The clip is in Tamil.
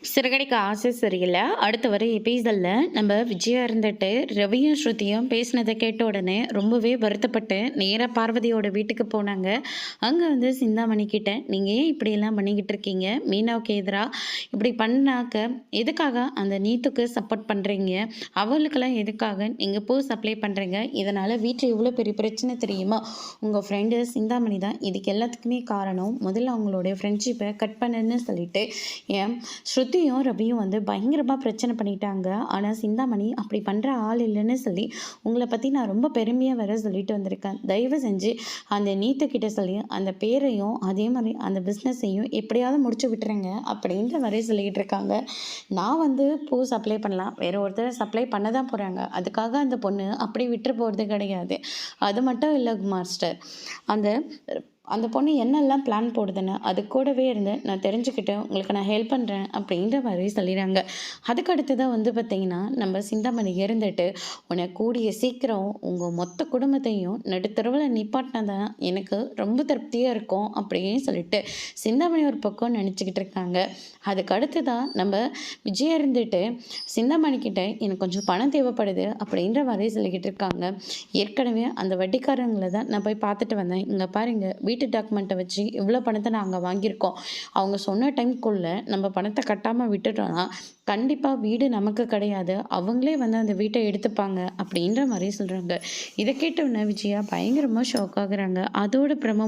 சிறகடிக்க ஆசை சரியில்ல. அடுத்து வர எபிசோட்ல நம்ம விஜயா இருந்துட்டு ரவியும் ஸ்ருதியும் பேசினதை கேட்ட உடனே ரொம்பவே வருத்தப்பட்டு நேரா பார்வதியோட வீட்டுக்கு போனாங்க. அங்கே வந்து சிந்தாமணி கிட்ட நீங்கள் ஏன் இப்படியெல்லாம் பண்ணிக்கிட்டு இருக்கீங்க, மீனாவுக்கு எதிராக இப்படி பண்ணாக்க எதுக்காக அந்த நீத்துக்கு சப்போர்ட் பண்ணுறீங்க, அவளுக்கெல்லாம் எதுக்காக நீங்கள் பூ சப்ளை பண்ணுறீங்க, இதனால் வீட்டில் இவ்வளோ பெரிய பிரச்சனை தெரியுமா, உங்கள் ஃப்ரெண்டு சிந்தாமணி தான் இதுக்கு எல்லாத்துக்குமே காரணம், முதல்ல அவங்களுடைய ஃப்ரெண்ட்ஷிப்பை கட் பண்ணுன்னு சொல்லிட்டு ஏன் ஸ்ருதியும் ரவியும் வந்து பயங்கரமாக பிரச்சனை பண்ணிட்டாங்க. ஆனால் சிந்தாமணி அப்படி பண்ணுற ஆள் இல்லைன்னு சொல்லி உங்களை பற்றி நான் ரொம்ப பெருமையாக வர சொல்லிட்டு வந்திருக்கேன். தயவு செஞ்சு அந்த நீத்துக்கிட்ட சொல்லி அந்த பேரையும் அதே மாதிரி அந்த பிஸ்னஸையும் எப்படியாவது முடிச்சு விட்டுருங்க அப்படின்ற மாதிரி சொல்லிக்கிட்டு இருக்காங்க. நான் வந்து பூ சப்ளை பண்ணலாம், வேற ஒருத்தர் சப்ளை பண்ண தான் போகிறாங்க, அதுக்காக அந்த பொண்ணு அப்படி விட்டு போகிறது கிடையாது. அது மட்டும் இல்லை மாஸ்டர், அந்த அந்த பொண்ணு என்னெல்லாம் பிளான் போடுதுன்னு அது கூடவே இருந்து நான் தெரிஞ்சுக்கிட்டேன், உங்களுக்கு நான் ஹெல்ப் பண்ணுறேன் அப்படின்ற மாதிரி சொல்லிடுறாங்க. அதுக்கு அடுத்து தான் வந்து பார்த்திங்கன்னா நம்ம சிந்தாமணி இருந்துட்டு உன்னை கூடிய சீக்கிரம் உங்கள் மொத்த குடும்பத்தையும் நடுத்தருவில் நிப்பாட்டினா தான் எனக்கு ரொம்ப திருப்தியாக இருக்கும் அப்படின்னு சொல்லிட்டு சிந்தாமணி ஒரு பக்கம் நினச்சிக்கிட்டு இருக்காங்க. அதுக்கு அடுத்து தான் நம்ம விஜயா இருந்துட்டு சிந்தாமணிக்கிட்ட எனக்கு கொஞ்சம் பணம் தேவைப்படுது அப்படின்ற மாதிரி சொல்லிக்கிட்டு இருக்காங்க. ஏற்கனவே அந்த வட்டிக்காரங்களை தான் நான் போய் பார்த்துட்டு வந்தேன், இங்கே பாருங்க வீட்டு டாக்குமெண்ட்டை வச்சு இவ்வளோ பணத்தை நாங்கள் வாங்கியிருக்கோம், அவங்க சொன்ன டைம்குள்ளே நம்ம பணத்தை கட்டாமல் விட்டுட்டோம்னா கண்டிப்பாக வீடு நமக்கு கிடையாது, அவங்களே வந்து அந்த வீட்டை எடுத்துப்பாங்க அப்படின்ற மாதிரி சொல்கிறாங்க. இதை கேட்டவுடனே விஜயா பயங்கரமாக ஷாக் ஆகுறாங்க. அதோட பிரம